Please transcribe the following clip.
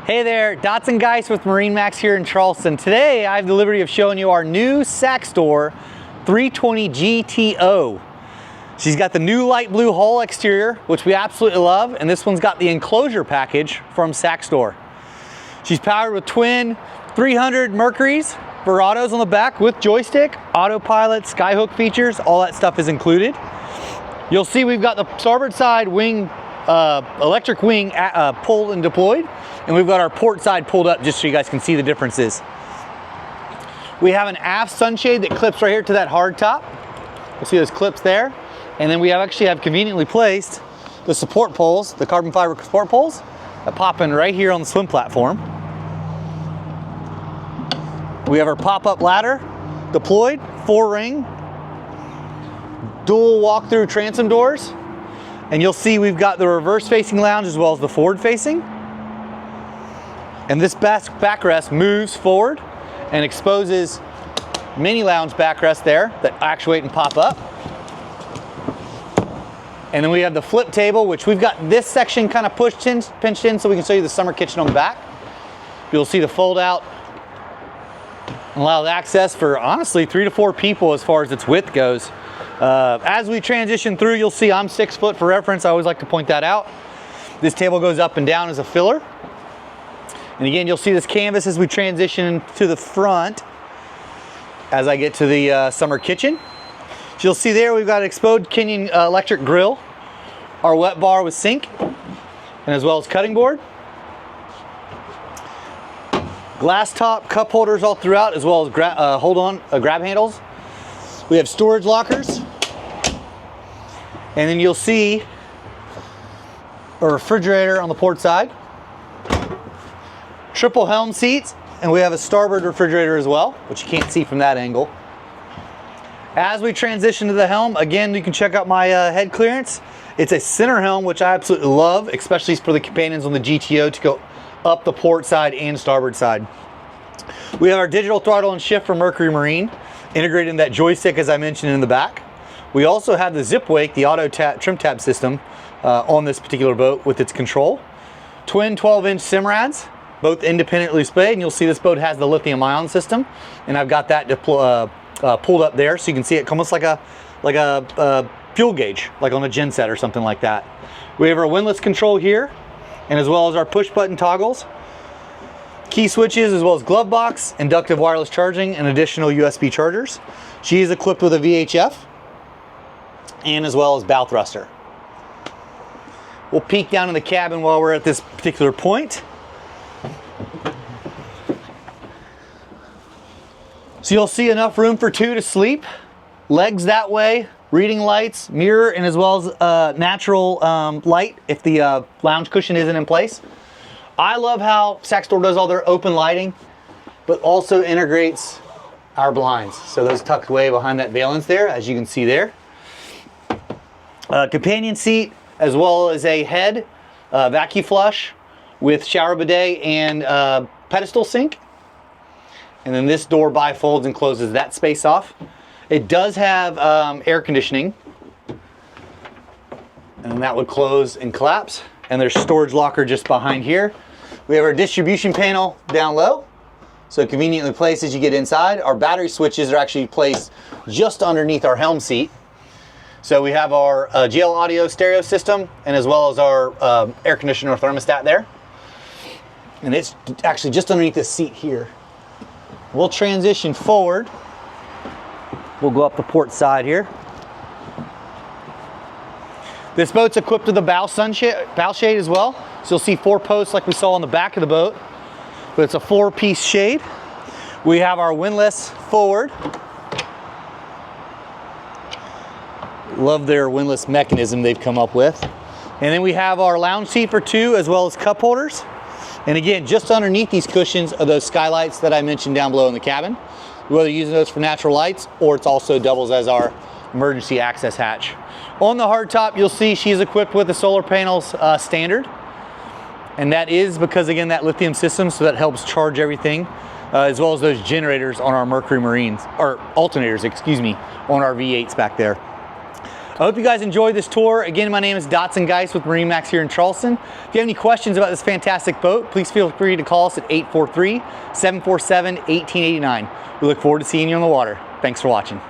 Hey there, Dots and Geist with MarineMax here in Charleston. Today I have the liberty of showing you our new Saxdor 320 GTO. She's got the new light blue hull exterior, which we absolutely love, and this one's got the enclosure package from Saxdor. She's powered with twin 300 Mercuries, Verados on the back with joystick, autopilot, skyhook features, all that stuff is included. You'll see we've got the starboard side wing, electric wing pulled and deployed, and we've got our port side pulled up just so you guys can see the differences. We have an aft sunshade that clips right here to that hard top. You'll see those clips there. And then we actually have conveniently placed the support poles, the carbon fiber support poles, that pop in right here on the swim platform. We have our pop-up ladder deployed, 4-ring, dual walk-through transom doors. And you'll see we've got the reverse-facing lounge as well as the forward-facing. And this backrest moves forward and exposes mini lounge backrest there that actuate and pop up. And then we have the flip table, which we've got this section kind of pinched in so we can show you the summer kitchen on the back. You'll see the fold out and allow access for honestly 3 to 4 people as far as its width goes. As we transition through, you'll see I'm 6 foot for reference. I always like to point that out. This table goes up and down as a filler. And again, you'll see this canvas as we transition to the front as I get to the summer kitchen. So you'll see there we've got an exposed Kenyon electric grill, our wet bar with sink, and as well as cutting board. Glass top cup holders all throughout, as well as grab handles. We have storage lockers. And then you'll see a refrigerator on the port side. Triple Helm seats, and we have a starboard refrigerator as well, which you can't see from that angle. As we transition to the helm, again, you can check out my head clearance. It's a center helm, which I absolutely love, especially for the companions on the GTO to go up the port side and starboard side. We have our digital throttle and shift from Mercury Marine, integrated in that joystick as I mentioned in the back. We also have the zip wake, the auto trim tab system on this particular boat with its control. Twin 12-inch Simrads, both independently displayed, and you'll see this boat has the lithium ion system, and I've got that pulled up there so you can see it almost like a fuel gauge, like on a genset or something like that. We have our windlass control here, and as well as our push button toggles, key switches, as well as glove box, inductive wireless charging, and additional USB chargers. She is equipped with a VHF and as well as bow thruster. We'll peek down in the cabin while we're at this particular point. So you'll see enough room for 2 to sleep, legs that way, reading lights, mirror, and as well as natural light if the lounge cushion isn't in place. I love how Saxdor does all their open lighting, but also integrates our blinds. So those tucked away behind that valance there, as you can see there. Companion seat, as well as a head vacuum flush with shower bidet and pedestal sink. And then this door bifolds and closes that space off. It does have air conditioning, and that would close and collapse. And there's storage locker just behind here. We have our distribution panel down low, so conveniently placed as you get inside. Our battery switches are actually placed just underneath our helm seat. So we have our JL audio stereo system, and as well as our air conditioner thermostat there. And it's actually just underneath this seat here. We'll transition forward. We'll go up the port side here. This boat's equipped with a bow shade as well. So you'll see 4 posts like we saw on the back of the boat, but it's a 4-piece shade. We have our windlass forward. Love their windlass mechanism they've come up with. And then we have our lounge seat for 2 as well as cup holders. And again, just underneath these cushions are those skylights that I mentioned down below in the cabin. Whether you're using those for natural lights or it's also doubles as our emergency access hatch. On the hardtop, you'll see she's equipped with the solar panels standard. And that is because, again, that lithium system, so that helps charge everything, as well as those generators on our Mercury Marines, or alternators, excuse me, on our V8s back there. I hope you guys enjoyed this tour. Again, my name is Dotson Geis with MarineMax here in Charleston. If you have any questions about this fantastic boat, please feel free to call us at 843-747-1889. We look forward to seeing you on the water. Thanks for watching.